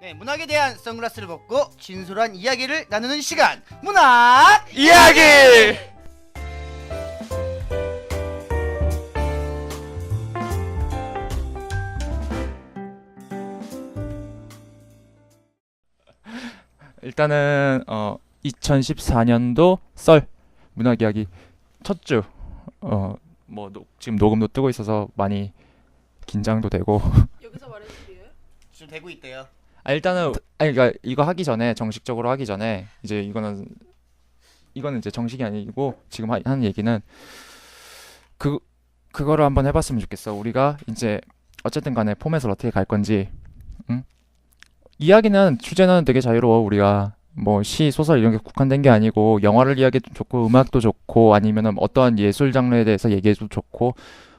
네, 문학에 대한 선글라스를 벗고 진솔한 이야기를 나누는 시간, 문학 이야기! 일단은 2014년도 썰 문학 이야기 첫 주. 지금 녹음도 뜨고 있어서 많이 긴장도 되고. 여기서 말해도 돼요? 지금 되고 있대요. 일단은 그러니까 이거 하기 전에, 정식적으로 하기 전에, 이제 이거는 이제 정식이 아니고 지금 하는 얘기는 그거를 한번 해봤으면 좋겠어. 우리가 이제 어쨌든 간에 포맷을 어떻게 갈 건지. 응? 이야기는, 주제는 되게 자유로워. 우리가 뭐 시, 소설 이런 게 국한된 게 아니고, 영화를 이야기해도 좋고, 음악도 좋고, 아니면은 어떠한 예술 장르에 대해서 얘기해도 좋고,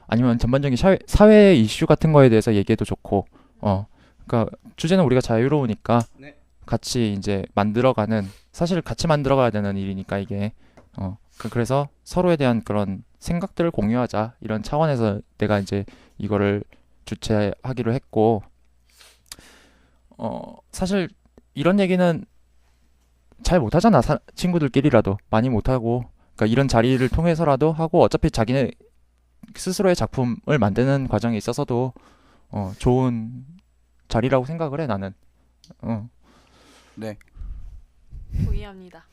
아니면 전반적인 사회 이슈 같은 거에 대해서 얘기해도 좋고. 그러니까 주제는 우리가 자유로우니까 네. 같이 이제 만들어가는, 사실 같이 만들어가야 되는 일이니까 이게. 그래서 서로에 대한 그런 생각들을 공유하자, 이런 차원에서 내가 이제 이거를 주최하기로 했고, 사실 이런 얘기는 잘 못하잖아. 친구들끼리라도 많이 못하고. 그러니까 이런 자리를 통해서라도 하고, 어차피 자기네 스스로의 작품을 만드는 과정에 있어서도 좋은 자리라고 생각을 해, 나는. 네. 동의합니다.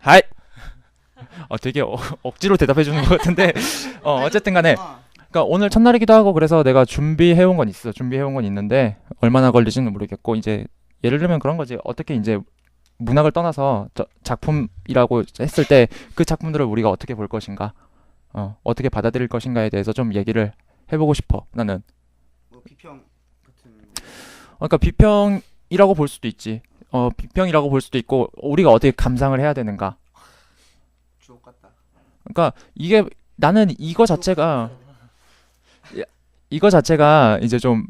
하이. 되게 억지로 대답해 주는 것 같은데. 어쨌든 간에, 그러니까 오늘 첫날이기도 하고, 그래서 내가 준비해온 건 있는데 얼마나 걸리지는 모르겠고, 이제 예를 들면 그런 거지. 어떻게 이제 문학을 떠나서 작품이라고 했을 때 그 작품들을 우리가 어떻게 볼 것인가, 어떻게 받아들일 것인가에 대해서 좀 얘기를 해보고 싶어, 나는. 뭐 비평 같은. 그러니까 비평이라고 볼 수도 있지. 비평이라고 볼 수도 있고, 우리가 어떻게 감상을 해야 되는가. 주옥 같다. 그러니까 이게, 나는 이거 자체가 이제 좀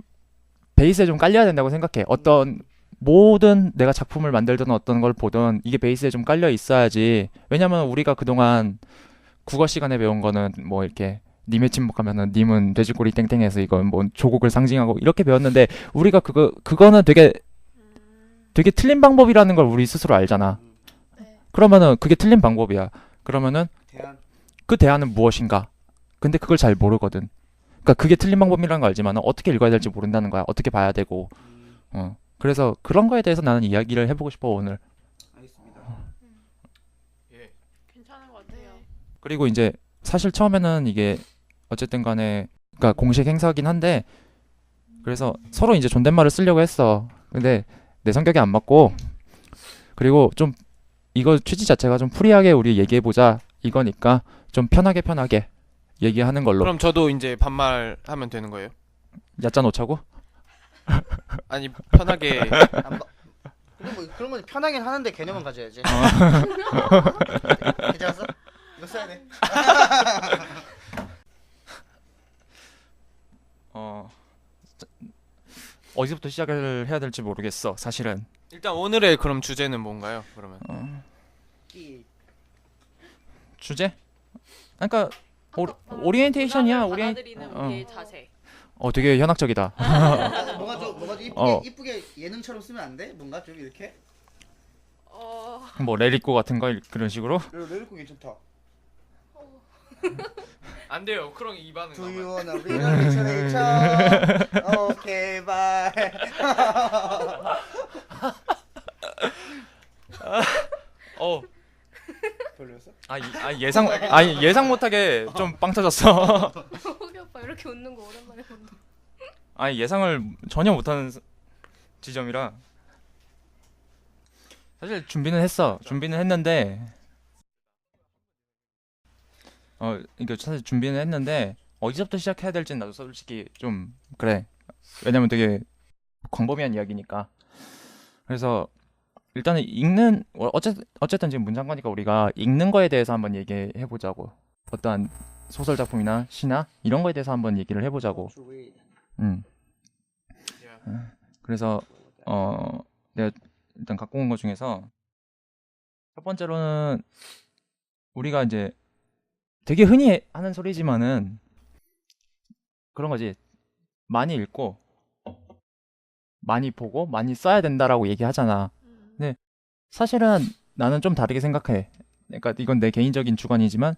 베이스에 좀 깔려야 된다고 생각해. 어떤 모든, 내가 작품을 만들든 어떤 걸 보든 이게 베이스에 좀 깔려 있어야지. 왜냐면 우리가 그동안 국어 시간에 배운 거는 뭐 이렇게 님의 침묵하면은 님은 돼지꼬리 땡땡해서 이건 뭐 조국을 상징하고 이렇게 배웠는데, 우리가 그거는 되게 틀린 방법이라는 걸 우리 스스로 알잖아. 네. 그러면은 그게 틀린 방법이야. 그러면은 대안. 그 대안은 무엇인가? 근데 그걸 잘 모르거든. 그러니까 그게 틀린 방법이라는 거 알지만 어떻게 읽어야 될지 모른다는 거야. 어떻게 봐야 되고. 그래서 그런 거에 대해서 나는 이야기를 해보고 싶어, 오늘. 알겠습니다. 예. 괜찮은 것 같아요. 그리고 이제 사실 처음에는 이게 어쨌든 간에, 그러니까 공식 행사긴 한데, 그래서 서로 이제 존댓말을 쓰려고 했어. 근데 내 성격이 안 맞고, 그리고 좀 이거 취지 자체가 좀 프리하게 우리 얘기해보자 이거니까 좀 편하게 얘기하는 걸로. 그럼 저도 이제 반말하면 되는 거예요? 얕자 놓자고? 아니 편하게. 근데 뭐 그런 건 편하긴 하는데 개념은 가져야지. 괜찮았어? 이거 써야 돼. 어디서부터 시작을 해야 될지 모르겠어, 사실은. 일단 오늘의 그럼 주제는 뭔가요? 그러면 끼. 주제? 그러니까 오리엔테이션이야. 문학을 받아들이는 우리의 자세. 되게 현학적이다. 뭔가 좀 이쁘게 예능처럼 쓰면 안 돼? 뭔가 좀 이렇게. 뭐 레리코 같은 거, 그런 식으로. 레리코 괜찮다. 안 돼요. 그럼 이 반응. Do you wanna read a literature? Okay, bye. 별로였어? 예상 못하게 좀 빵 터졌어. 호기 오빠 이렇게 웃는 거 오랜만에 본다. 예상을 전혀 못하는 지점이라. 사실 준비는 했는데, 그러니까 사실 준비는 했는데 어디서부터 시작해야 될지는 나도 솔직히 좀 그래. 왜냐면 되게 광범위한 이야기니까. 그래서 일단은 어쨌든 지금 문장관이니까 우리가 읽는 거에 대해서 한번 얘기해 보자고. 어떠한 소설 작품이나 시나 이런 거에 대해서 한번 얘기를 해 보자고. 그래서 내가 일단 갖고 온 것 중에서 첫 번째로는, 우리가 이제 되게 흔히 하는 소리지만은 그런 거지. 많이 읽고 많이 보고 많이 써야 된다라고 얘기하잖아. 음. 사실은 나는 좀 다르게 생각해. 그러니까 이건 내 개인적인 주관이지만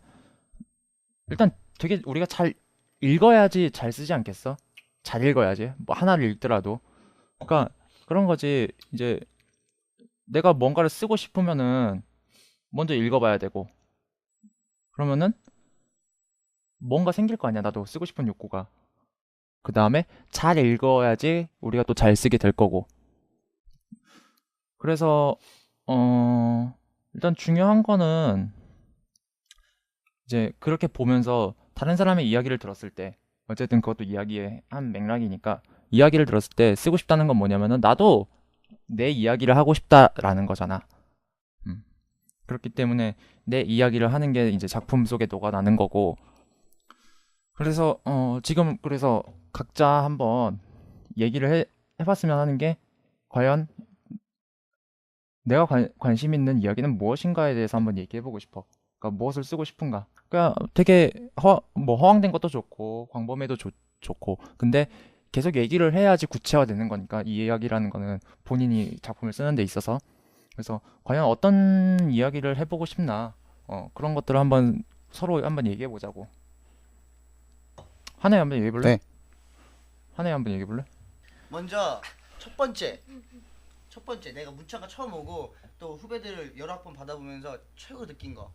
일단 되게 우리가 잘 읽어야지 잘 쓰지 않겠어? 잘 읽어야지. 뭐 하나를 읽더라도. 그러니까 그런 거지. 이제 내가 뭔가를 쓰고 싶으면은 먼저 읽어봐야 되고 그러면은 뭔가 생길 거 아니야. 나도 쓰고 싶은 욕구가. 그 다음에 잘 읽어야지 우리가 또 잘 쓰게 될 거고. 그래서 일단 중요한 거는 이제 그렇게 보면서 다른 사람의 이야기를 들었을 때 어쨌든 그것도 이야기의 한 맥락이니까 이야기를 들었을 때 쓰고 싶다는 건 뭐냐면은 나도 내 이야기를 하고 싶다라는 거잖아. 그렇기 때문에 내 이야기를 하는 게 이제 작품 속에 녹아나는 거고. 그래서 지금 그래서 각자 한번 얘기를 해봤으면 하는 게 과연 내가 관심 있는 이야기는 무엇인가에 대해서 한번 얘기해보고 싶어. 그러니까 무엇을 쓰고 싶은가. 그러니까 되게 허황된 것도 좋고 광범해도 좋고. 근데 계속 얘기를 해야지 구체화되는 거니까 이 이야기라는 거는 본인이 작품을 쓰는 데 있어서. 그래서 과연 어떤 이야기를 해보고 싶나. 그런 것들을 한번 서로 한번 얘기해보자고. 하나에 한번 얘기해볼래? 네. 하나에 한번 얘기해볼래? 먼저 첫 번째 내가 문창가 처음 오고 또 후배들을 여러 학번 받아보면서 최고 느낀 거.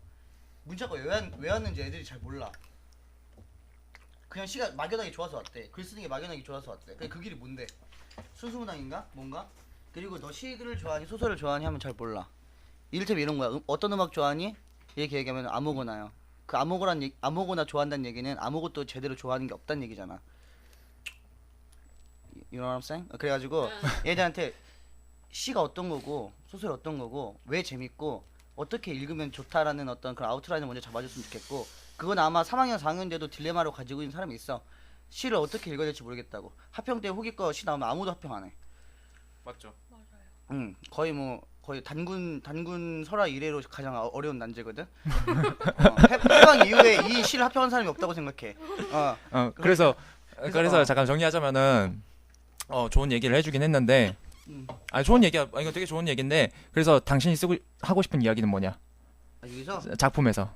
문창가 왜 왔는지 애들이 잘 몰라. 그냥 시가 막연하게 좋아서 왔대. 글 쓰는 게 막연하게 좋아서 왔대. 그 길이 뭔데? 순수문학인가? 뭔가? 그리고 너 시를 좋아하니 소설을 좋아하니 하면 잘 몰라. 이를테면 이런 거야. 어떤 음악 좋아하니? 이렇게 얘기하면 아무거나요. 그 아무거나 좋아한다는 얘기는 아무것도 제대로 좋아하는 게 없다는 얘기잖아. You know what I'm saying? 그래가지고 얘들한테 시가 어떤 거고 소설이 어떤 거고 왜 재밌고 어떻게 읽으면 좋다라는 어떤 그런 아웃라인을 먼저 잡아줬으면 좋겠고, 그건 아마 3학년 4학년 때도 딜레마로 가지고 있는 사람이 있어. 시를 어떻게 읽어야 될지 모르겠다고. 합평 때 후기 거 시 나오면 아무도 합평 안 해. 맞죠. 맞아요. 거의 단군 설화 이래로 가장 어려운 난제거든. 해방 이후에 이 시를 합평한 사람이 없다고 생각해. 그래서 그래서, 잠깐 정리하자면은 좋은 얘기를 해주긴 했는데 좋은 얘기야. 이거 되게 좋은 얘기인데 그래서 당신이 하고 싶은 이야기는 뭐냐? 여기서 작품에서.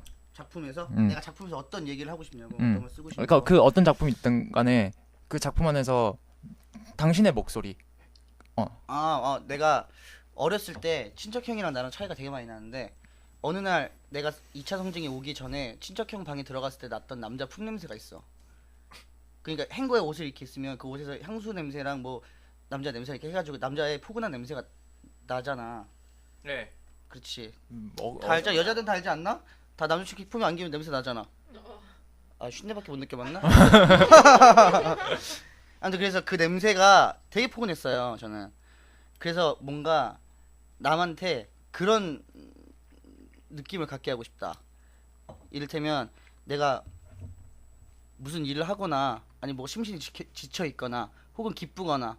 내가 작품에서 어떤 얘기를 하고 싶냐고. 어떤 걸 쓰고 싶냐고. 그러니까 그 어떤 작품이 있든 간에 그 작품 안에서 당신의 목소리. 내가 어렸을 때 친척형이랑 나랑 차이가 되게 많이 나는데 어느 날 내가 2차 성징이 오기 전에 친척형 방에 들어갔을 때 났던 남자 품냄새가 있어. 그러니까 행거에 옷을 이렇게 있으면 그 옷에서 향수 냄새랑 뭐 남자 냄새 이렇게 해가지고 남자의 포근한 냄새가 나잖아. 네. 그렇지. 다 알죠? 여자들은 다 알지 않나? 다 남자친구 품에 안기면 냄새 나잖아. 쉰내밖에 못 느껴봤나? 아무튼 그래서 그 냄새가 되게 포근했어요. 저는. 그래서 뭔가 남한테 그런 느낌을 갖게 하고 싶다. 이를테면 내가 무슨 일을 하거나 아니 뭐 심신이 지쳐 있거나 혹은 기쁘거나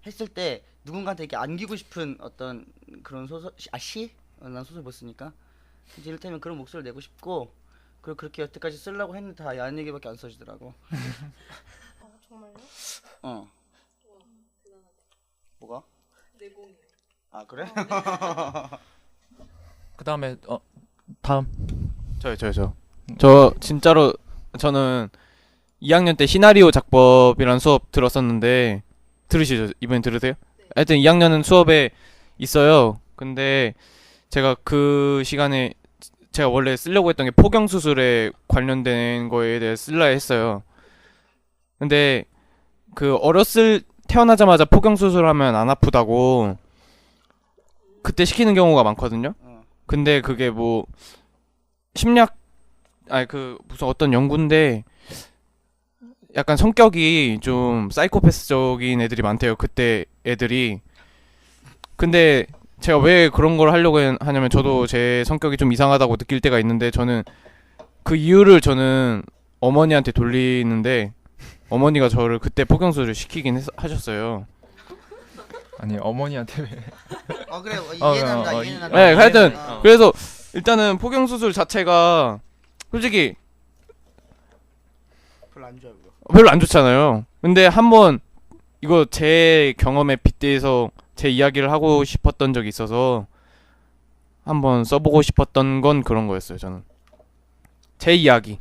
했을 때 누군가한테 이렇게 안기고 싶은 어떤 그런 소설, 시? 난 소설 못 쓰니까. 이를테면 그런 목소리를 내고 싶고, 그리고 그렇게 여태까지 쓰려고 했는데 다 야한 얘기밖에 안 써지더라고. 정말요? 와, 대단하다. 뭐가? 내공이. 그래? 그 다음에 다음. 저 진짜로 저는 2학년 때 시나리오 작법이란 수업 들었었는데 들으시죠? 이번엔 들으세요? 하여튼 2학년은 수업에 있어요. 근데 제가 그 시간에 제가 원래 쓰려고 했던 게 포경 수술에 관련된 거에 대해 쓸라 했어요. 근데 그 태어나자마자 포경 수술하면 안 아프다고 그때 시키는 경우가 많거든요. 근데 그게 뭐 심리학 무슨 어떤 연구인데 약간 성격이 좀 사이코패스적인 애들이 많대요. 그때 애들이. 근데 제가 왜 그런 걸 하려고 하냐면 저도 제 성격이 좀 이상하다고 느낄 때가 있는데 저는 그 이유를 어머니한테 돌리는데 어머니가 저를 그때 포경수술을 시키긴 하셨어요. 아니 어머니한테 왜? 그래. 이해는 한다. 네, 하여튼 그래서 일단은 포경수술 자체가 솔직히 별로 안 좋아요. 별로 안 좋잖아요. 근데 한번 이거 제 경험에 빗대서 제 이야기를 하고 싶었던 적이 있어서 한번 써보고 싶었던 건 그런 거였어요. 저는 제 이야기.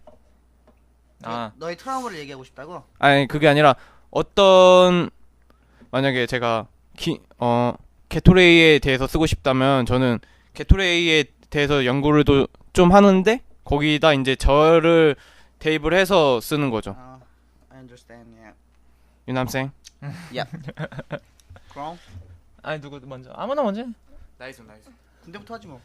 너의 트라우마를 얘기하고 싶다고? 아니 그게 아니라 어떤 만약에 제가 게토레이에 대해서 쓰고 싶다면 저는 게토레이에 대해서 연구를 좀 하는데 거기다 이제 저를 대입을 해서 쓰는 거죠. I understand. Yeah. You know what I'm saying? 그럼 아니 누구 먼저? 아무나 먼저. 나이스. 군대부터 하지 뭐.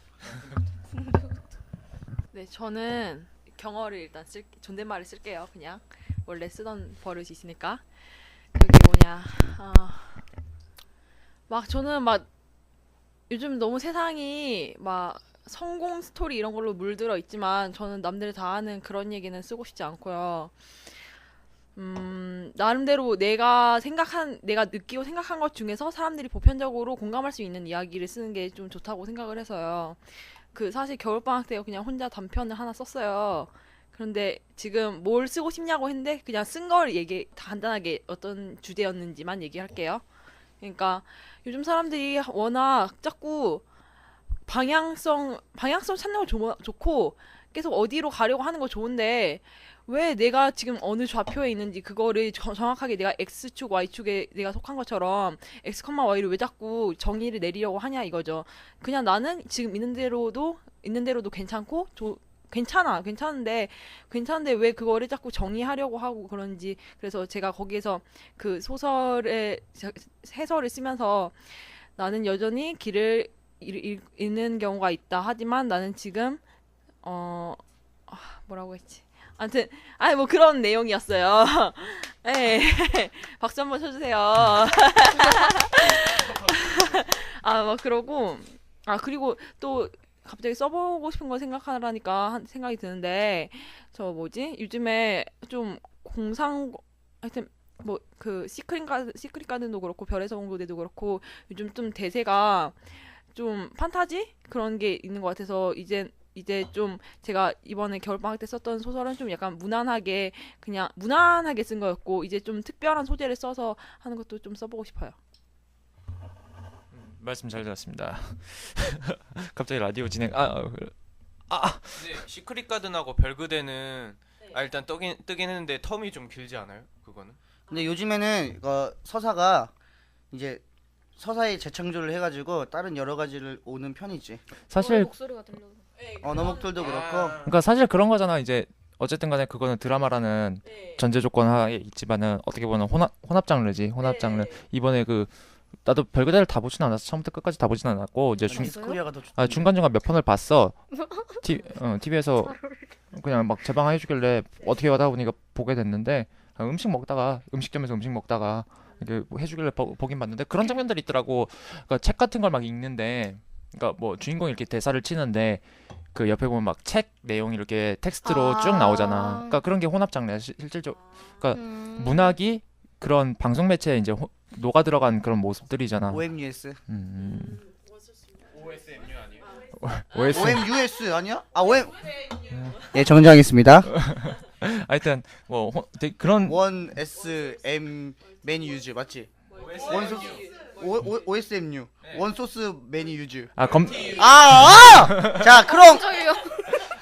네, 저는 경어를 일단 존댓말을 쓸게요. 그냥 원래 쓰던 버릇이 있으니까. 그게 뭐냐? 막 저는 막 요즘 너무 세상이 막 성공 스토리 이런 걸로 물들어 있지만 저는 남들이 다 아는 그런 얘기는 쓰고 싶지 않고요. 나름대로 내가 느끼고 생각한 것 중에서 사람들이 보편적으로 공감할 수 있는 이야기를 쓰는 게 좀 좋다고 생각을 해서요. 사실 겨울방학 때 그냥 혼자 단편을 하나 썼어요. 그런데 지금 뭘 쓰고 싶냐고 했는데 그냥 쓴 걸 간단하게 어떤 주제였는지만 얘기할게요. 그러니까 요즘 사람들이 워낙 자꾸 방향성 찾는 거 좋고 계속 어디로 가려고 하는 거 좋은데 왜 내가 지금 어느 좌표에 있는지 그거를 정확하게 내가 X축, Y축에 내가 속한 것처럼 X, Y를 왜 자꾸 정의를 내리려고 하냐 이거죠. 그냥 나는 지금 있는 대로도 괜찮고 괜찮은데 왜 그거를 자꾸 정의하려고 하고 그런지. 그래서 제가 거기에서 그 소설의 해설을 쓰면서 나는 여전히 길을 잃는 경우가 있다. 하지만 나는 지금 뭐라고 했지? 아무튼 뭐 그런 내용이었어요. 네. 박수 한번 쳐주세요. 뭐 그러고 그리고 또 갑자기 써보고 싶은 거 생각하라니까 생각이 드는데 저 뭐지? 요즘에 좀 하여튼 뭐 그 시크릿 가든도 그렇고 별에서 온 그대도 그렇고 요즘 좀 대세가 좀 판타지 그런 게 있는 것 같아서 이제 좀 제가 이번에 겨울방학 때 썼던 소설은 좀 약간 무난하게 쓴 거였고 이제 좀 특별한 소재를 써서 하는 것도 좀 써보고 싶어요. 말씀 잘 들었습니다. 갑자기 라디오 진행. 근데 시크릿 가든하고 별그대는 일단 뜨긴 했는데 텀이 좀 길지 않아요? 그거는? 근데 요즘에는 서사가 이제 서사에 재창조를 해가지고 다른 여러 가지를 오는 편이지. 사실 목소리가 들려. 너목들도 그렇고. 그러니까 사실 그런 거잖아. 이제 어쨌든 간에 그거는 드라마라는 전제 조건 하에 있지만은 어떻게 보면 혼합 장르지. 혼합 장르. 이번에 나도 별그대를 다 보진 않았어. 처음부터 끝까지 다 보진 않았고 이제 디스코리아가 더 좋다. 중간중간 몇 편을 봤어. TV에서 그냥 막 재방해 주길래 어떻게 하다 보니까 보게 됐는데 음식점에서 음식 먹다가 이렇게 해주길래 보긴 봤는데 그런 장면들이 있더라고. 그러니까 책 같은 걸 막 읽는데 그러니까 뭐 주인공이 이렇게 대사를 치는데 그 옆에 보면 막 책 내용이 이렇게 텍스트로 쭉 나오잖아. 그러니까 그런 게 혼합 장르야. 실질적으로. 그러니까 문학이 그런 방송 매체에 이제 녹아 들어간 그런 모습들이잖아. OMUS. OSMU 아니에요? OMUS 아니야? 예, 정정하겠습니다. 하여튼 뭐 그런 원 SM 매니 유즈 맞지? OSMU 원 소스 매니 유즈. 자, 그럼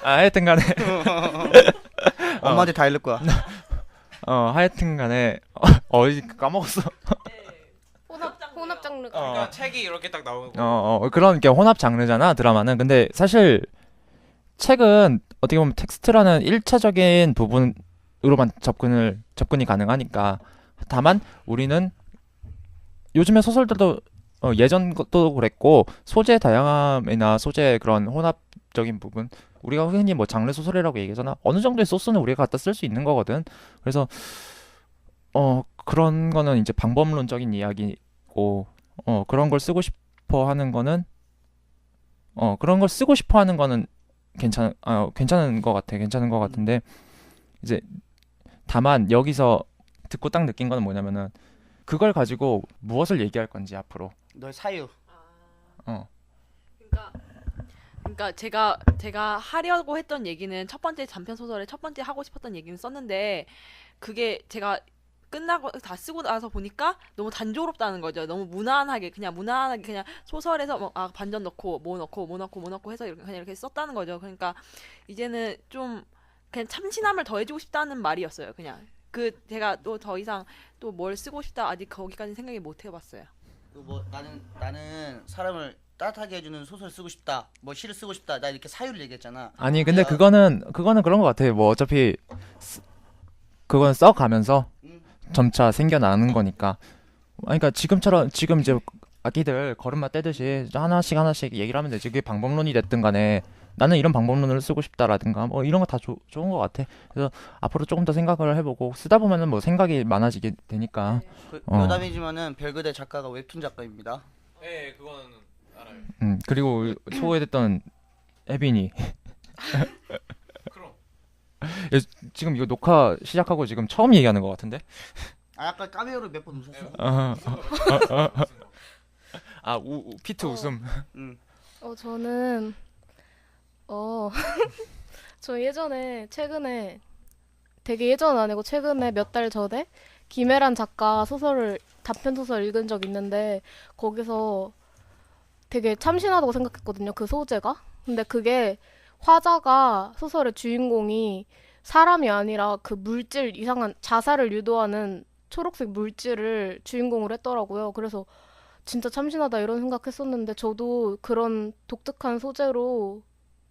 하여튼간에 엄마한테 다 읽을 거야. 하여튼간에 까먹었어. 혼합 장르. 그러니까 책이 이렇게 딱 나오고 그런 게 혼합 장르잖아 드라마는. 근데 사실 책은 어떻게 보면 텍스트라는 1차적인 부분으로만 접근이 가능하니까. 다만 우리는 요즘에 소설들도 예전 것도 그랬고 소재 다양함이나 소재 그런 혼합적인 부분 우리가 흔히 뭐 장르 소설이라고 얘기하잖아. 어느 정도의 소스는 우리가 갖다 쓸 수 있는 거거든. 그래서 그런 거는 이제 방법론적인 이야기고 그런 걸 쓰고 싶어 하는 거는 괜찮은 것 같아. 괜찮은 것 같은데 이제 다만 여기서 듣고 딱 느낀 거는 뭐냐면은 그걸 가지고 무엇을 얘기할 건지 앞으로. 너의 사유. 그러니까 제가 하려고 했던 얘기는 첫 번째 단편 소설의 첫 번째 하고 싶었던 얘기는 썼는데 그게 제가 끝나고 다 쓰고 나서 보니까 너무 단조롭다는 거죠. 너무 무난하게 그냥 소설에서 뭐 반전 넣고 뭐 넣고 해서 이렇게 그냥 이렇게 썼다는 거죠. 그러니까 이제는 좀 그냥 참신함을 더해주고 싶다는 말이었어요. 그냥 제가 또 더 이상 또 뭘 쓰고 싶다 아직 거기까지 생각이 못 해봤어요. 뭐 나는 사람을 따뜻하게 해주는 소설 쓰고 싶다, 뭐 시를 쓰고 싶다, 나 이렇게 사유를 얘기했잖아. 아니 근데 내가- 그거는 그런 것 같아. 뭐 어차피 그건 써가면서 음. 점차 생겨나는 거니까. 아니, 그러니까 지금 이제 아기들 걸음마 떼듯이 하나씩 얘기를 하면 되지. 그게 방법론이 됐든 간에 나는 이런 방법론을 쓰고 싶다라든가 뭐 이런 거 다 좋은 것 같아. 그래서 앞으로 조금 더 생각을 해보고 쓰다 보면은 뭐 생각이 많아지게 되니까. 여담이지만은 별그대 작가가 웹툰 작가입니다. 네, 그거는 알아요. 그리고 소개됐던 혜빈이 그럼. 지금 이거 녹화 시작하고 지금 처음 얘기하는 것 같은데? 아까 까메오로 몇 번 웃었어. 피트 웃음. 저는 저 최근에 되게 예전 아니고 최근에 몇 달 전에 김혜란 작가 단편 소설 읽은 적 있는데 거기서 되게 참신하다고 생각했거든요. 그 소재가. 근데 그게 화자가 소설의 주인공이 사람이 아니라 그 물질 이상한 자살을 유도하는 초록색 물질을 주인공으로 했더라고요. 그래서 진짜 참신하다 이런 생각했었는데 저도 그런 독특한 소재로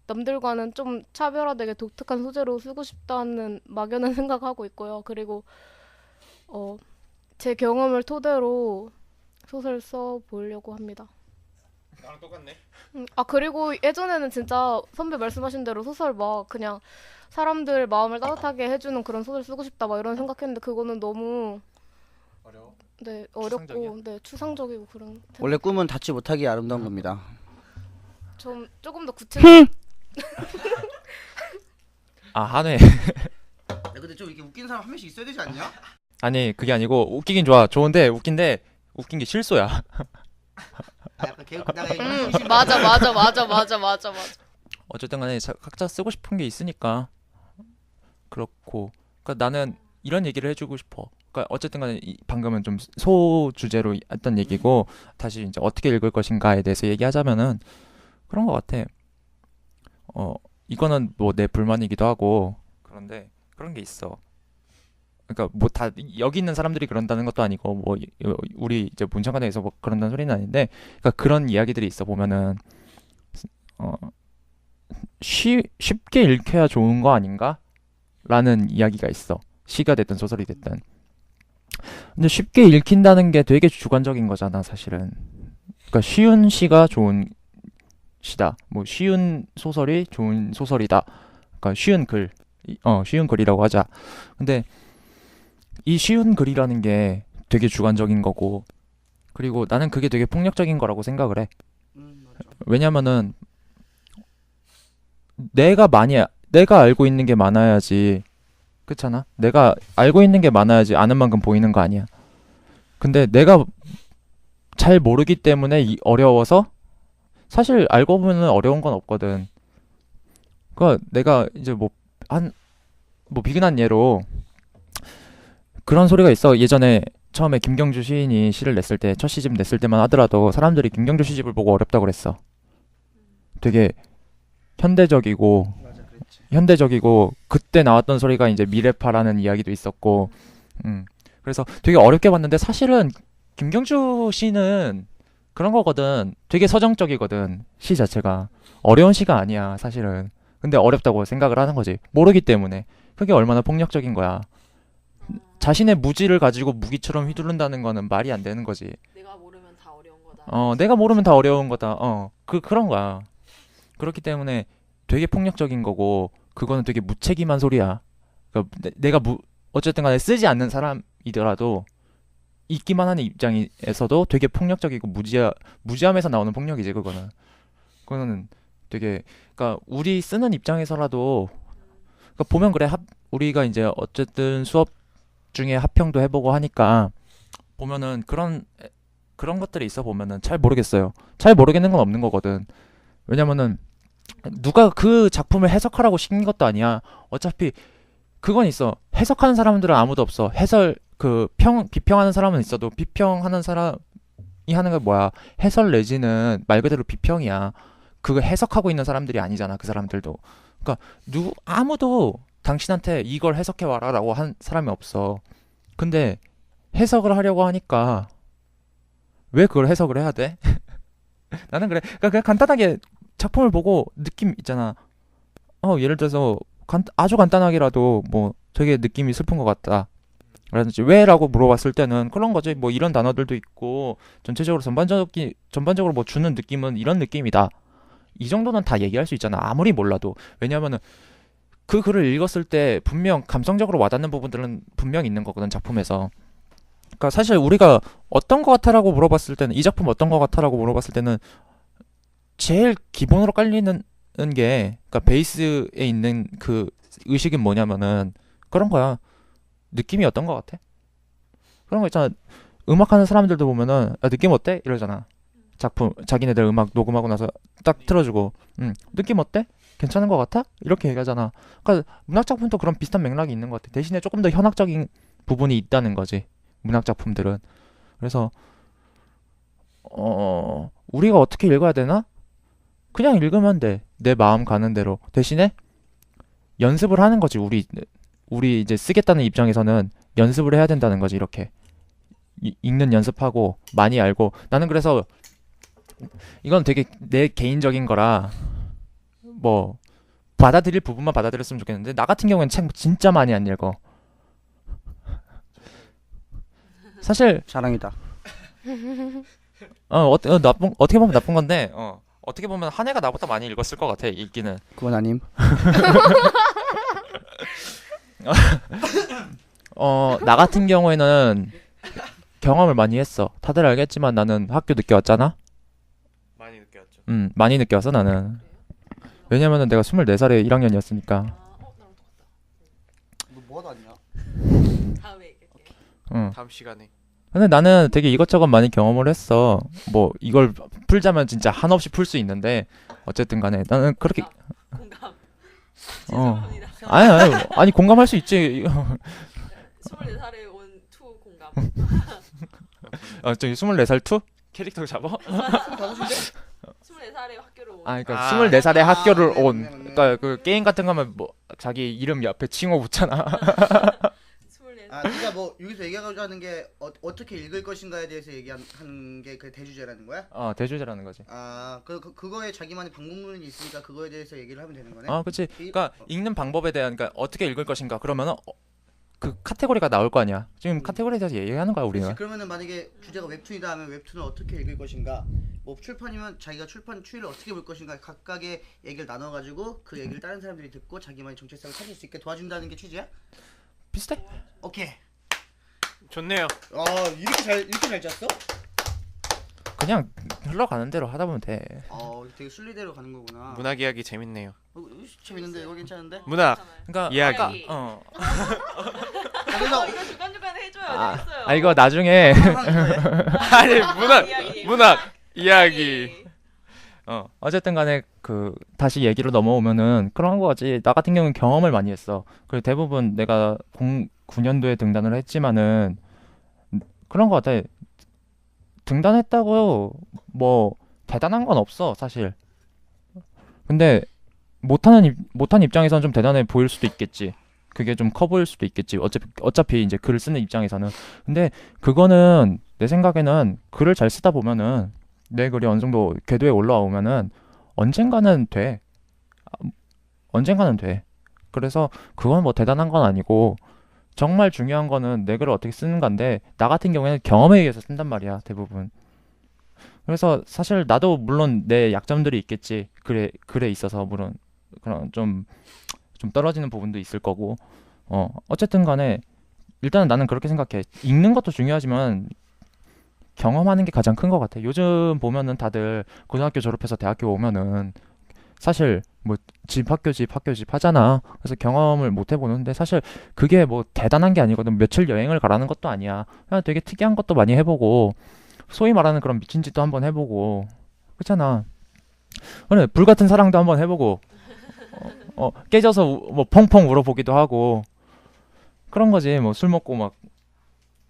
남들과는 좀 차별화되게 독특한 소재로 쓰고 싶다는 막연한 생각하고 있고요. 그리고 제 경험을 토대로 소설 써보려고 합니다. 나랑 똑같네. 그리고 예전에는 진짜 선배 말씀하신 대로 소설 막 그냥 사람들 마음을 따뜻하게 해주는 그런 소설 쓰고 싶다 막 이런 생각했는데 그거는 너무 어려워. 네 추상적이야? 어렵고 네 추상적이고 그런 원래 꿈은 닿지 못하기 아름다운 겁니다. 좀 조금 더 구체적 한회. 야, 근데 좀 이렇게 웃기는 사람 한 명씩 있어야 되지 않냐? 아니 그게 아니고 웃기긴 좋은데 웃긴 게 실소야. 약간 내가 이거 맞아. 어쨌든 간에 각자 쓰고 싶은 게 있으니까 그렇고. 그러니까 나는 이런 얘기를 해주고 싶어. 그러니까 어쨌든 간에 방금은 좀 소주제로 했던 얘기고 다시 이제 어떻게 읽을 것인가에 대해서 얘기하자면은 그런 것 같아. 이거는 뭐 내 불만이기도 하고 그런데 그런 게 있어. 그러니까 뭐 다 여기 있는 사람들이 그런다는 것도 아니고 뭐 우리 이제 문창관에서 뭐 그런다는 소리는 아닌데, 그러니까 그런 이야기들이 있어 보면은 쉽게 읽혀야 좋은 거 아닌가라는 이야기가 있어. 시가 됐든 소설이 됐든. 근데 쉽게 읽힌다는 게 되게 주관적인 거잖아, 사실은. 그러니까 쉬운 시가 좋은 시다. 뭐 쉬운 소설이 좋은 소설이다. 그러니까 쉬운 글이라고 하자. 근데 이 쉬운 글이라는 게 되게 주관적인 거고, 그리고 나는 그게 되게 폭력적인 거라고 생각을 해. 맞아. 왜냐면은 내가 알고 있는 게 많아야지, 그렇잖아? 내가 알고 있는 게 많아야지 아는 만큼 보이는 거 아니야. 근데 내가 잘 모르기 때문에 어려워서, 사실 알고 보면 어려운 건 없거든. 그러니까 내가 이제 뭐 비근한 예로 그런 소리가 있어. 예전에 처음에 김경주 시인이 시를 냈을 때, 첫 시집 냈을 때만 하더라도 사람들이 김경주 시집을 보고 어렵다고 그랬어. 되게 현대적이고 맞아, 그랬지. 그때 나왔던 소리가 이제 미래파라는 이야기도 있었고, 그래서 되게 어렵게 봤는데 사실은 김경주 시는 그런 거거든. 되게 서정적이거든. 시 자체가 어려운 시가 아니야, 사실은. 근데 어렵다고 생각을 하는 거지. 모르기 때문에. 그게 얼마나 폭력적인 거야. 자신의 무지를 가지고 무기처럼 휘두른다는 거는 말이 안 되는 거지. 내가 모르면 다 어려운 거다. 내가 모르면 다 어려운 거다. 그런 거야. 그렇기 때문에 되게 폭력적인 거고, 그거는 되게 무책임한 소리야. 그러니까 내가 어쨌든 간에 쓰지 않는 사람이더라도 읽기만 하는 입장에서도 되게 폭력적이고 무지함에서 나오는 폭력이지, 그거는. 그거는 되게, 그러니까 우리 쓰는 입장에서라도, 그러니까 보면 그래. 우리가 이제 어쨌든 수업 중에 합평도 해보고 하니까 보면은 그런 것들이 있어 보면은 잘 모르겠어요. 잘 모르겠는 건 없는 거거든. 왜냐면은 누가 그 작품을 해석하라고 시킨 것도 아니야. 어차피 그건 있어. 해석하는 사람들은 아무도 없어. 그 비평하는 사람은 있어도 비평하는 사람이 하는 게 뭐야? 해설 내지는 말 그대로 비평이야. 그거 해석하고 있는 사람들이 아니잖아. 그 사람들도. 그러니까 아무도 당신한테 이걸 해석해 와라라고 한 사람이 없어. 근데 해석을 하려고 하니까 왜 그걸 해석을 해야 돼? 나는 그래. 그러니까 그냥 간단하게 작품을 보고 느낌 있잖아. 예를 들어서 아주 간단하게라도 뭐 되게 느낌이 슬픈 것 같다. 라든지 왜라고 물어봤을 때는 그런 거지. 뭐 이런 단어들도 있고 전체적으로 전반적으로 뭐 주는 느낌은 이런 느낌이다. 이 정도는 다 얘기할 수 있잖아. 아무리 몰라도. 왜냐면은 그 글을 읽었을 때 분명 감성적으로 와닿는 부분들은 분명 있는 거거든, 작품에서. 그러니까 사실 우리가 어떤 거 같아라고 물어봤을 때는 이 작품 어떤 거 같아라고 물어봤을 때는 제일 기본으로 깔리는 게 그러니까 베이스에 있는 그 의식이 뭐냐면은 그런 거야. 느낌이 어떤 거 같아? 그런 거 있잖아. 음악하는 사람들도 보면은 느낌 어때? 이러잖아. 작품 자기네들 음악 녹음하고 나서 딱 틀어주고 느낌 어때? 괜찮은 거 같아? 이렇게 얘기하잖아. 그러니까 문학 작품도 그런 비슷한 맥락이 있는 것 같아. 대신에 조금 더 현학적인 부분이 있다는 거지. 문학 작품들은. 그래서 우리가 어떻게 읽어야 되나? 그냥 읽으면 돼. 내 마음 가는 대로. 대신에 연습을 하는 거지. 우리 이제 쓰겠다는 입장에서는 연습을 해야 된다는 거지. 이렇게 읽는 연습하고 많이 알고. 나는 그래서 이건 되게 내 개인적인 거라 뭐 받아들일 부분만 받아들였으면 좋겠는데 나 같은 경우에는 책 진짜 많이 안 읽어. 사실 자랑이다. 어떻게 보면 나쁜 건데 어떻게 보면 한 해가 나보다 많이 읽었을 것 같아. 읽기는. 그건 아님. 나 같은 경우에는 경험을 많이 했어. 다들 알겠지만 나는 학교 늦게 왔잖아. 많이 느꼈죠. 많이 늦게 왔어 나는. 왜냐면은 내가 24살에 1학년이었으니까. 너 뭐하다 왔냐? 다음에 얘기할게. 응. 다음 시간에. 근데 나는 되게 이것저것 많이 경험을 했어. 뭐 이걸 풀자면 진짜 한없이 풀 수 있는데 어쨌든 간에 나는 그렇게 공감. 어. 죄송합니다. 아니 공감할 수 있지. 24살에 온 투 공감. 저기 24살 투? 캐릭터 잡아? 24살에 학교를 온. 그러니까 아. 24살에 학교를 네, 온. 네, 네. 그러니까 그 게임 같은 거 하면 뭐 자기 이름 옆에 칭호 붙잖아. 24살. 그러니까 뭐 여기서 얘기하고자 하는 게 어떻게 읽을 것인가에 대해서 얘기하는 게 그 대주제라는 거야? 대주제라는 거지. 그거에 자기만의 방법론이 있으니까 그거에 대해서 얘기를 하면 되는 거네. 그렇지. 그러니까 읽는 방법에 대한 그러니까 어떻게 읽을 것인가 그러면은 그 카테고리가 나올 거 아니야. 지금 카테고리에 대해서 얘기하는 거야 우리는. 그렇지. 그러면은 만약에 주제가 웹툰이다 하면 웹툰을 어떻게 읽을 것인가, 뭐 출판이면 자기가 출판 추이를 어떻게 볼 것인가, 각각의 얘기를 나눠가지고 그 얘기를 다른 사람들이 듣고 자기만의 정체성을 찾을 수 있게 도와준다는 게 취지야? 비슷해? 오케이. 좋네요. 이렇게 잘 짰어? 그냥 흘러가는 대로 하다 보면 돼. 되게 순리대로 가는 거구나. 문학 이야기 재밌네요. 재밌는데 이거 괜찮은데? 문학 그러니까 이야기. 그래서 이거 중간중간에 해줘야 되겠어요. 이거 나중에 아니 문학 이야기. 어쨌든 간에 그 다시 얘기로 넘어오면은 그런 거지. 나 같은 경우는 경험을 많이 했어. 그리고 대부분 내가 09년도에 등단을 했지만은 그런 거 같아. 등단했다고 뭐 대단한 건 없어 사실. 근데 못한 입장에서는 좀 대단해 보일 수도 있겠지. 그게 좀 커 보일 수도 있겠지. 어차피 이제 글을 쓰는 입장에서는. 근데 그거는 내 생각에는 글을 잘 쓰다 보면은 내 글이 어느 정도 궤도에 올라오면은 언젠가는 돼. 언젠가는 돼. 그래서 그건 뭐 대단한 건 아니고 정말 중요한 거는 내 글을 어떻게 쓰는 건데 나 같은 경우에는 경험에 의해서 쓴단 말이야 대부분. 그래서 사실 나도 물론 내 약점들이 있겠지. 글에 있어서 물론 그런 좀 떨어지는 부분도 있을 거고. 어쨌든 간에 일단은 나는 그렇게 생각해. 읽는 것도 중요하지만 경험하는 게 가장 큰 것 같아. 요즘 보면은 다들 고등학교 졸업해서 대학교 오면은 사실 뭐 집 학교 집 하잖아. 그래서 경험을 못 해보는데 사실 그게 뭐 대단한 게 아니거든. 며칠 여행을 가라는 것도 아니야. 그냥 되게 특이한 것도 많이 해보고 소위 말하는 그런 미친 짓도 한번 해보고 그렇잖아. 그래 불같은 사랑도 한번 해보고 깨져서 뭐 펑펑 울어보기도 하고 그런 거지. 뭐 술 먹고 막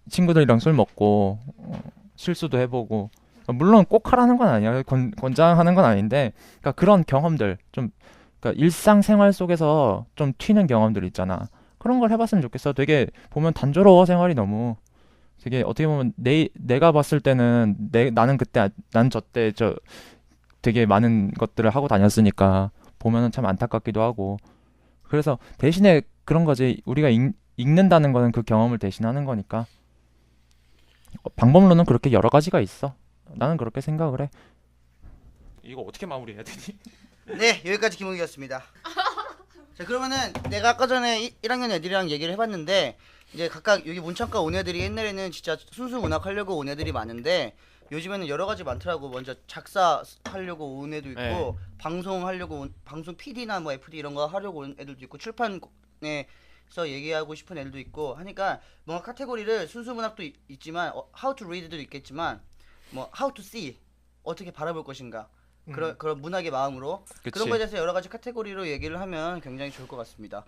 친구들이랑 술 먹고 실수도 해보고 물론 꼭 하라는 건 아니야. 권장하는 건 아닌데 그러니까 그런 경험들 좀 그러니까 일상생활 속에서 좀 튀는 경험들 있잖아. 그런 걸 해봤으면 좋겠어. 되게 보면 단조로워 생활이 너무. 되게 어떻게 보면 내가 봤을 때는 나는 그때 난 저때 저 되게 많은 것들을 하고 다녔으니까 보면은 참 안타깝기도 하고. 그래서 대신에 그런 거지. 우리가 읽는다는 거는 그 경험을 대신하는 거니까. 방법론은 그렇게 여러 가지가 있어. 나는 그렇게 생각을 해. 이거 어떻게 마무리해야 되지? 네, 여기까지 김웅이었습니다. 자, 그러면은 내가 아까 전에 1학년 애들이랑 얘기를 해봤는데 이제 각각 여기 문창과 온 애들이 옛날에는 진짜 순수 문학 하려고 온 애들이 많은데 요즘에는 여러 가지 많더라고. 먼저 작사 하려고 온 애도 있고 네. 방송 하려고 방송 PD나 뭐 FD 이런 거 하려고 온 애들도 있고 출판에서 얘기하고 싶은 애들도 있고 하니까 뭔가 카테고리를 순수 문학도 있지만 how to read도 있겠지만 뭐 how to see 어떻게 바라볼 것인가 그런 문학의 마음으로 그치. 그런 거에 대해서 여러 가지 카테고리로 얘기를 하면 굉장히 좋을 것 같습니다.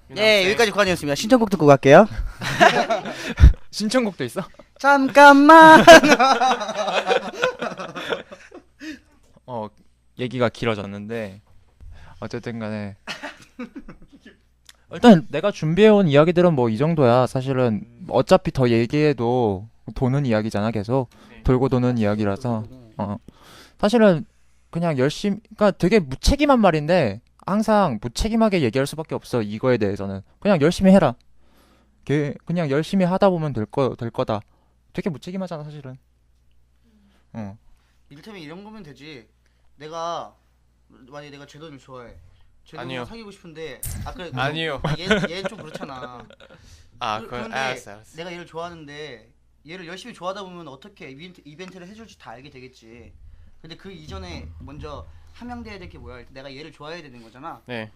네, 여기까지 구간이었습니다. 신청곡 듣고 갈게요. 신청곡도 있어? 잠깐만. 얘기가 길어졌는데 어쨌든 간에 일단 내가 준비해온 이야기들은 뭐 이 정도야. 사실은 어차피 더 얘기해도 도는 이야기잖아. 계속 돌고 도는 이야기라서 사실은 그냥 열심히 그러니까 되게 무책임한 말인데 항상 무책임하게 얘기할 수밖에 없어. 이거에 대해서는 그냥 열심히 해라. 그냥 열심히 하다 보면 될 거다. 되게 무책임하잖아 사실은. 이를테면 이런 거면 되지. 만약에 내가 제동을 좋아해. 아니요. 제동이랑 사귀고 싶은데 그래, 아니요. 얘는 좀 그렇잖아. 그건 그런데 알았어. 내가 얘를 좋아하는데 얘를 열심히 좋아하다 보면 어떻게 이벤트를 해줄지 다 알게 되겠지. 근데 그 이전에 먼저 함양돼야 될 게 뭐야? 내가 얘를 좋아해야 되는 거잖아. 네.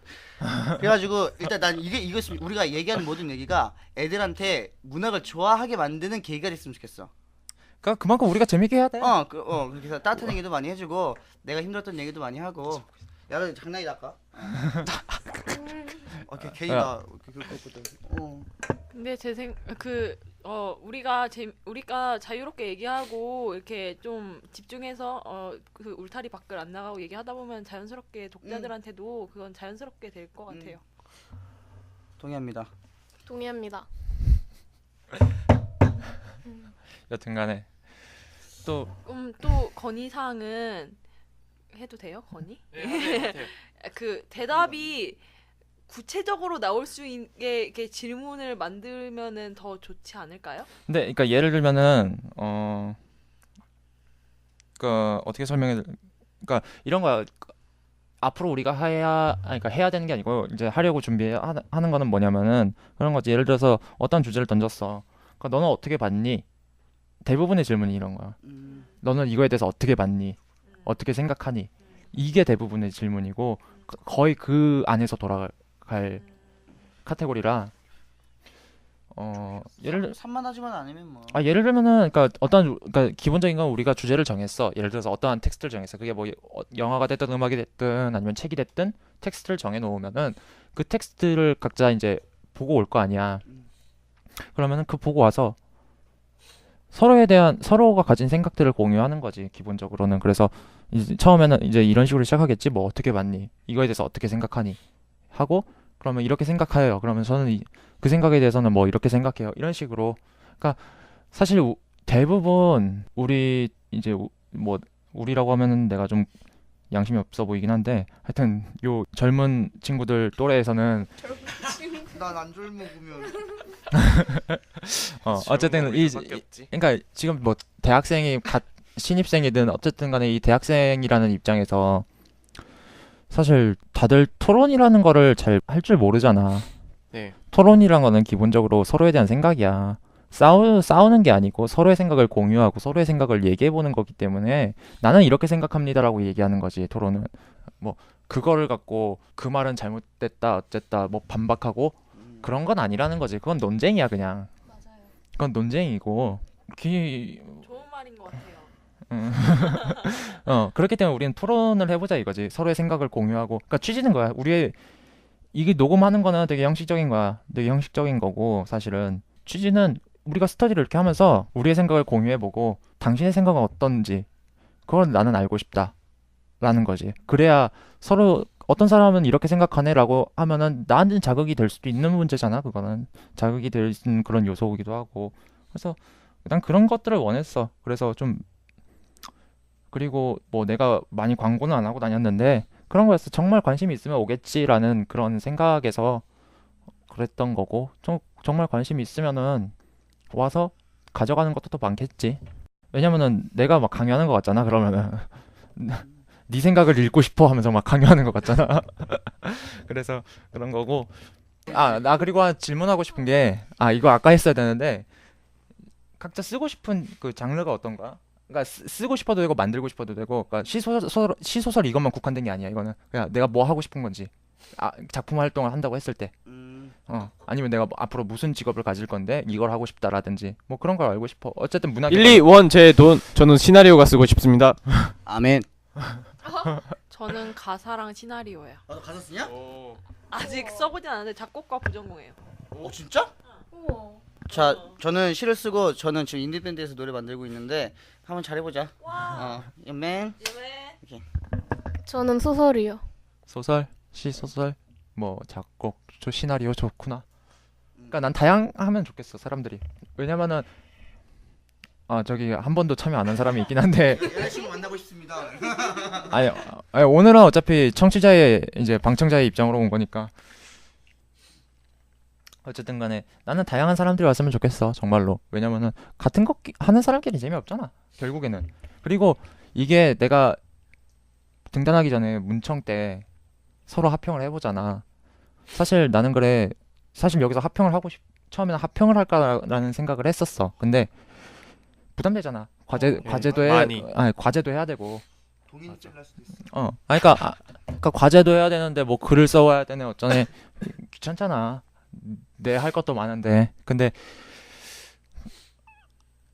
그래가지고 일단 난 이것이 우리가 얘기하는 모든 얘기가 애들한테 문학을 좋아하게 만드는 계기가 됐으면 좋겠어. 그러니까 그만큼 우리가 재밌게 해야 돼. 그래서 따뜻한 얘기도 많이 해주고 내가 힘들었던 얘기도 많이 하고. 야, 너 장난이다 아까. 괜히 나 그거거든. 근데 우리가 자유롭게 얘기하고 이렇게 좀 집중해서 그 울타리 밖을 안 나가고 얘기하다 보면 자연스럽게 독자들한테도 그건 자연스럽게 될 것 같아요. 동의합니다. 동의합니다. 여튼간에 또 또 건의 사항은 해도 돼요? 건의? 그 대답이 구체적으로 나올 수 있게 이렇게 질문을 만들면은 더 좋지 않을까요? 근데 그러니까 예를 들면은 그 어떻게 그러니까 이런 거야. 앞으로 우리가 그러니까 해야 되는 게 아니고 이제 하려고 준비하는 거는 뭐냐면은 그런 거지. 예를 들어서 어떤 주제를 던졌어. 그러니까 너는 어떻게 봤니? 대부분의 질문이 이런 거야. 너는 이거에 대해서 어떻게 봤니? 어떻게 생각하니? 이게 대부분의 질문이고 거의 그 안에서 돌아갈 카테고리라 산만하지만 않으면 뭐. 예를 들면은 그러니까 기본적인 건 우리가 주제를 정했어. 예를 들어서 어떠한 텍스트를 정했어. 그게 뭐 영화가 됐든 음악이 됐든 아니면 책이 됐든 텍스트를 정해 놓으면은 그 텍스트를 각자 이제 보고 올 거 아니야. 그러면은 그 보고 와서 서로가 가진 생각들을 공유하는 거지 기본적으로는. 그래서 이제 처음에는 이제 이런 식으로 시작하겠지. 뭐 어떻게 봤니? 이거에 대해서 어떻게 생각하니? 하고 그러면 이렇게 생각해요. 그러면 저는 그 생각에 대해서는 뭐 이렇게 생각해요. 이런 식으로. 그러니까 사실 대부분 우리 이제 뭐 우리라고 하면은 내가 좀 양심이 없어 보이긴 한데 하여튼 요 젊은 친구들 또래에서는 난 안 젊으면. 어쨌든 그러니까 지금 뭐 대학생이 신입생이든 어쨌든 간에 이 대학생이라는 입장에서 사실 다들 토론이라는 거를 잘 할 줄 모르잖아. 네. 토론이란 거는 기본적으로 서로에 대한 생각이야. 싸우는 게 아니고 서로의 생각을 공유하고 서로의 생각을 얘기해 보는 거기 때문에 나는 이렇게 생각합니다라고 얘기하는 거지. 토론은 뭐 그거를 갖고 그 말은 잘못됐다 어쨌다 뭐 반박하고 그런 건 아니라는 거지. 그건 논쟁이야 그냥. 맞아요. 그건 논쟁이고 좋은 말인 것 같아요. 그렇기 때문에 우리는 토론을 해보자 이거지. 서로의 생각을 공유하고. 그러니까 취지는 거야. 이게 녹음하는 거는 되게 형식적인 거야. 되게 형식적인 거고 사실은 취지는 우리가 스터디를 이렇게 하면서 우리의 생각을 공유해보고 당신의 생각은 어떤지 그걸 나는 알고 싶다라는 거지. 그래야 서로 어떤 사람은 이렇게 생각하네라고 하면은 나한테는 자극이 될 수도 있는 문제잖아. 그거는 자극이 될 수 있는 그런 요소이기도 하고. 그래서 난 그런 것들을 원했어. 그래서 좀 그리고 뭐 내가 많이 광고는 안 하고 다녔는데 그런 거였어. 정말 관심이 있으면 오겠지라는 그런 생각에서 그랬던 거고 정말 관심이 있으면은 와서 가져가는 것도 더 많겠지. 왜냐면은 내가 막 강요하는 것 같잖아. 그러면은 네 생각을 읽고 싶어 하면서 막 강요하는 것 같잖아. 그래서 그런 거고. 아, 나 그리고 질문하고 싶은 게, 이거 아까 했어야 되는데, 각자 쓰고 싶은 그 장르가 어떤가? 그러니까 쓰고 싶어도 되고 만들고 싶어도 되고, 그러니까 시소설 이것만 국한된 게 아니야. 이거는 그냥 내가 뭐 하고 싶은 건지, 작품 활동을 한다고 했을 때, 아니면 내가 뭐 앞으로 무슨 직업을 가질 건데 이걸 하고 싶다라든지, 뭐 그런 걸 알고 싶어. 어쨌든 문학. 1, 2, 1 제 돈 저는 시나리오가 쓰고 싶습니다. 아멘. 저는 가사랑 시나리오예요. 나도 가사 쓰냐? 아직 써보진 않았는데 작곡과 부전공해요. 진짜? 우와. 자, 저는 시를 쓰고 저는 지금 인디 밴드에서 노래 만들고 있는데 한번 잘해보자. 맨. 저는 소설이요. 소설, 시소설, 뭐 작곡, 시나리오 좋구나. 그러니까 난 다양하면 좋겠어 사람들이. 왜냐면은 저기 한 번도 참여 안 한 사람이 있긴 한데 여자친구 만나고 싶습니다. 아니 오늘은 어차피 청취자의 이제 방청자의 입장으로 온 거니까 어쨌든 간에 나는 다양한 사람들이 왔으면 좋겠어 정말로. 왜냐면은 같은 거 하는 사람끼리 재미없잖아 결국에는. 그리고 이게 내가 등단하기 전에 문청 때 서로 합평을 해보잖아. 사실 나는 그래. 사실 여기서 합평을 하고 처음에는 합평을 할까라는 생각을 했었어. 근데 부담되잖아. 과제도 많이. 과제도 해야 되고. 동인 찔날 수도 있어. 그러니까 과제도 해야 되는데 뭐 글을 써와야 되네 어쩌네. 귀찮잖아. 내 할 것도 많은데. 근데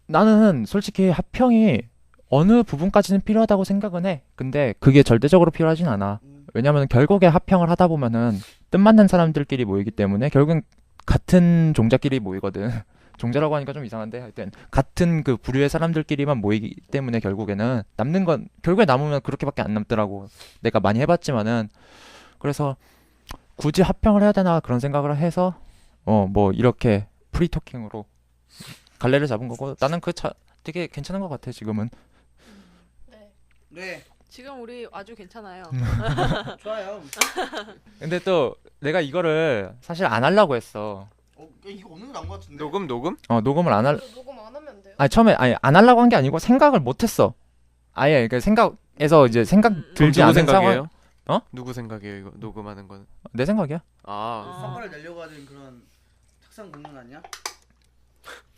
나는 솔직히 합평이 어느 부분까지는 필요하다고 생각은 해. 근데 그게 절대적으로 필요하진 않아. 왜냐면 결국에 합평을 하다 보면은 뜻맞는 사람들끼리 모이기 때문에 결국엔 같은 종자끼리 모이거든. 종자라고 하니까 좀 이상한데 하여튼 같은 그 부류의 사람들끼리만 모이기 때문에 결국에는 남는 건 결국에 남으면 그렇게밖에 안 남더라고. 내가 많이 해봤지만은. 그래서 굳이 합평을 해야 되나 그런 생각을 해서 뭐 이렇게 프리토킹으로 갈래를 잡은 거고. 나는 되게 괜찮은 것 같아 지금은. 네, 지금 우리 아주 괜찮아요. 좋아요. 근데 또 내가 이거를 사실 안 하려고 했어. 이거 없는 게 나은 것 같은데. 녹음? 녹음을 안 할. 녹음 안 하면 돼요? 처음에 안 하려고 한 게 아니고 생각을 못 했어. 아예 그 생각에서 이제 생각 들지 누구 않은 생각이에요? 상황. 누구 생각이에요 이거 녹음하는 건? 내 생각이야. 성과를 내려고 하는 그런 특성 공론 아니야?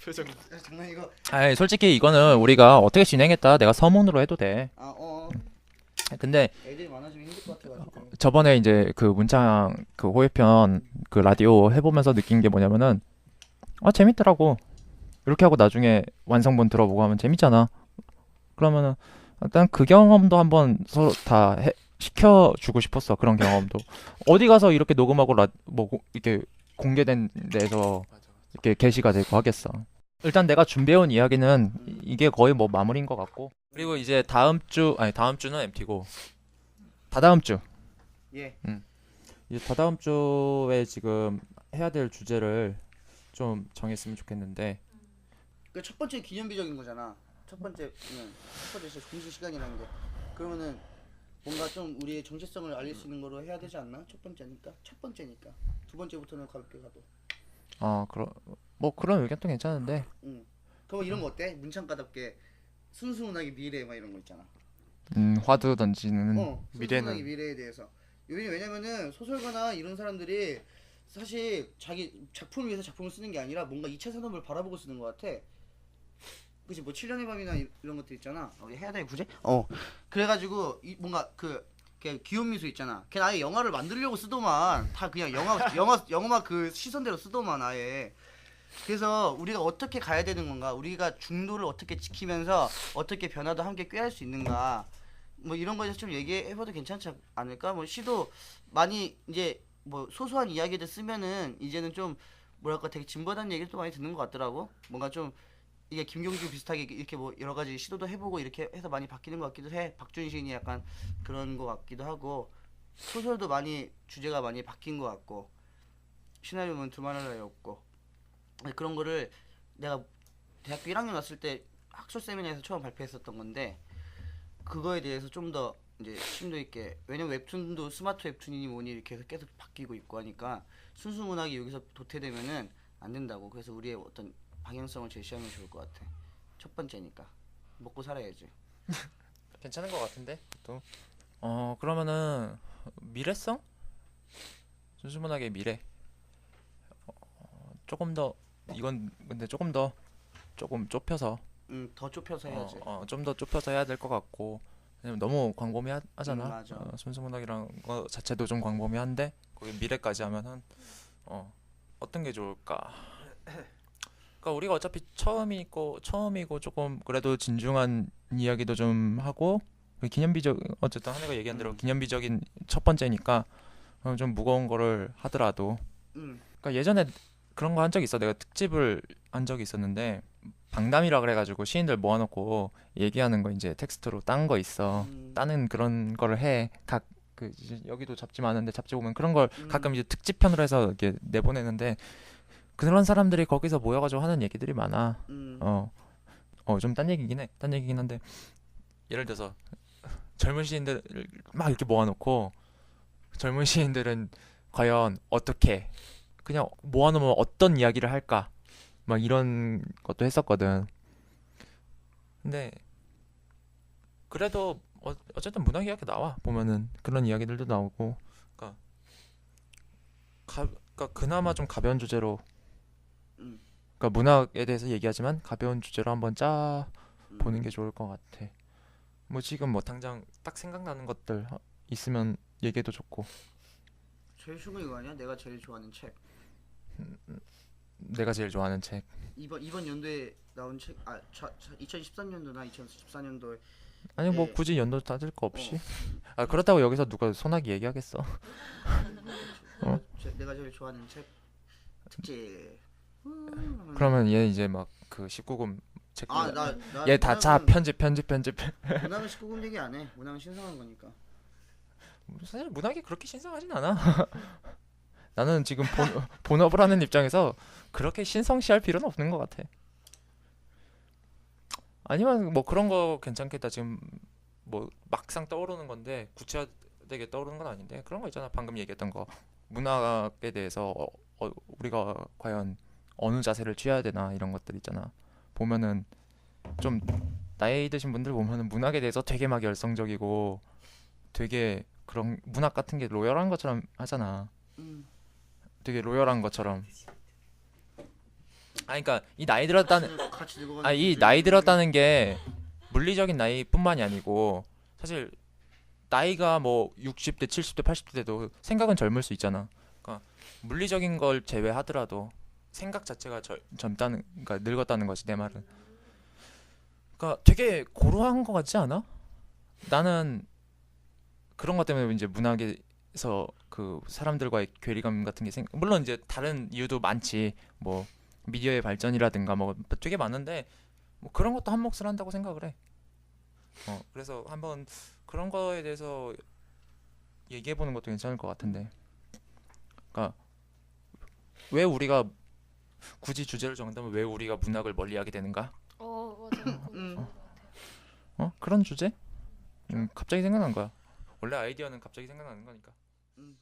표정. 장난이고. 솔직히 이거는 우리가 어떻게 진행했다 내가 서문으로 해도 돼. 근데 애들이 많아지면 힘들 것 같아가지고. 저번에 이제 그 문창 그 호혜편 그 라디오 해보면서 느낀 게 뭐냐면은 재밌더라고. 이렇게 하고 나중에 완성본 들어보고 하면 재밌잖아. 그러면은 일단 그 경험도 한번 서로 다 시켜주고 싶었어. 그런 경험도. 어디 가서 이렇게 녹음하고 뭐 이렇게 공개된 데서 이렇게 게시가 되고 하겠어. 일단 내가 준비해온 이야기는 이게 거의 뭐 마무리인 것 같고. 그리고 이제 다음 주는 MT고 다다음 주. 예. 이제 다다음 주에 지금 해야 될 주제를 좀 정했으면 좋겠는데. 그 첫 번째 기념비적인 거잖아. 첫 번째 공식 시간이라는 게. 그러면은 뭔가 좀 우리의 정체성을 알릴 수 있는 거로 해야 되지 않나? 첫 번째니까. 두 번째부터는 가볍게 가도. 그런 의견도 괜찮은데. 그럼 이런 거 어때? 문창가답게 순수문학의 미래 막 이런 거 있잖아. 화두 던지는. 순수문학의 미래에 대해서. 왜냐면은 소설가나 이런 사람들이 사실 자기 작품을 위해서 작품을 쓰는 게 아니라 뭔가 2차 산업을 바라보고 쓰는 것 같아. 그치, 뭐 7년의 밤이나 이런 것들 있잖아. 해야 돼 굳이? 그래가지고 뭔가 그 기욤미소 있잖아. 걔는 아예 영화를 만들려고 쓰더만. 다 그냥 영화 그 시선대로 쓰더만 아예. 그래서 우리가 어떻게 가야 되는 건가? 우리가 중도를 어떻게 지키면서 어떻게 변화도 함께 꾀할 수 있는가? 뭐 이런 거에서 좀 얘기해봐도 괜찮지 않을까? 뭐 시도 많이 이제 뭐 소소한 이야기들 쓰면은 이제는 좀 뭐랄까 되게 진보하다는 얘기를 또 많이 듣는 것 같더라고. 뭔가 좀 이게 김경주 비슷하게 이렇게 뭐 여러 가지 시도도 해보고 이렇게 해서 많이 바뀌는 것 같기도 해. 박준신이 약간 그런 것 같기도 하고 소설도 많이 주제가 많이 바뀐 것 같고 시나리오는 두말 나라에 없고 그런 거를 내가 대학교 1학년 왔을 때 학술 세미나에서 처음 발표했었던 건데 그거에 대해서 좀 더 이제 심도 있게 왜냐면 웹툰도 스마트 웹툰이니 뭐니 이렇게 해서 계속 바뀌고 있고 하니까 순수 문학이 여기서 도태되면은 안 된다고. 그래서 우리의 어떤 방향성을 제시하면 좋을 것 같아. 첫 번째니까 먹고 살아야지. 괜찮은 것 같은데 또. 그러면은 미래성? 순수문학의 미래. 조금 더 이건 근데 조금 좁혀서 더 좁혀서 해야지. 좀 더 좁혀서 해야 될 것 같고 왜냐면 너무 광범위하잖아. 맞아. 순수문학이란 거 자체도 좀 광범위한데 거기 미래까지 하면은 어떤 게 좋을까? 그러니까 우리가 어차피 처음이고 조금 그래도 진중한 이야기도 좀 하고 기념비적 어쨌든 한해가 얘기한 대로 기념비적인 첫 번째니까 좀 무거운 거를 하더라도 그러니까 예전에 그런 거 한 적이 있어. 내가 특집을 한 적이 있었는데 방담이라 그래가지고 시인들 모아놓고 얘기하는 거 이제 텍스트로 딴 거 있어. 따는 그런 거를 해. 여기도 잡지 많은데 잡지 보면 그런 걸 가끔 이제 특집편으로 해서 이렇게 내보내는데 그런 사람들이 거기서 모여가지고 하는 얘기들이 많아. 좀 딴 얘기긴 해. 딴 얘기긴 한데 예를 들어서 젊은 시인들 막 이렇게 모아놓고 젊은 시인들은 과연 어떻게 그냥 모아놓으면 어떤 이야기를 할까 막 이런 것도 했었거든. 근데 그래도 어쨌든 문학 이야기 나와 보면은 그런 이야기들도 나오고 그러니까 그나마 좀 가벼운 주제로 그러니까 문학에 대해서 얘기하지만 가벼운 주제로 한번 짜 보는 게 좋을 것 같아. 뭐 지금 뭐 당장 딱 생각나는 것들 있으면 얘기해도 좋고. 제일 쉬운 거 이거 아니야? 내가 제일 좋아하는 책. 내가 제일 좋아하는 책. 이번 연도에 나온 책 2013년도나 2014년도에 아니 뭐 굳이 연도 따질 거 없이. 그렇다고 여기서 누가 소나기 얘기하겠어. 내가 제일 좋아하는 책 특집. 그러면 얘 이제 막 그 19금 책. 얘 다 차 문학은- 편집. 문학은 19금 얘기 안 해. 문학은 신성한 거니까. 사실 문학이 그렇게 신성하진 않아. 나는 지금 본업을 하는 입장에서 그렇게 신성시할 필요는 없는 것 같아. 아니면 뭐 그런 거 괜찮겠다. 지금 뭐 막상 떠오르는 건데 구체화되게 떠오르는 건 아닌데 그런 거 있잖아. 방금 얘기했던 거 문학에 대해서 우리가 과연 어느 자세를 취해야 되나 이런 것들 있잖아. 보면은 좀 나이 드신 분들 보면은 문학에 대해서 되게 막 열성적이고 되게 그런 문학 같은 게 로열한 것처럼 하잖아. 되게 로열한 것처럼. 그러니까 이 나이 들었다는 같이 늙어가는 이 거지. 나이 들었다는 게 물리적인 나이뿐만이 아니고 사실 나이가 뭐 60대, 70대, 80대 돼도 생각은 젊을 수 있잖아. 그러니까 물리적인 걸 제외하더라도 생각 자체가 젊다는 그러니까 늙었다는 거지 내 말은. 그러니까 되게 고루한 거 같지 않아? 나는 그런 것 때문에 이제 문학에서 그 사람들과의 괴리감 같은 게 물론 이제 다른 이유도 많지. 뭐 미디어의 발전이라든가 뭐 되게 많은데 뭐 그런 것도 한 몫을 한다고 생각을 해. 그래서 한번 그런 거에 대해서 얘기해 보는 것도 괜찮을 것 같은데. 그러니까 왜 우리가 굳이 주제를 정한다면 왜 우리가 문학을 멀리하게 되는가? 맞아. 그거 좋은 것 같아요. 그런 주제? 갑자기 생각난 거야. 원래 아이디어는 갑자기 생각나는 거니까. 좋네.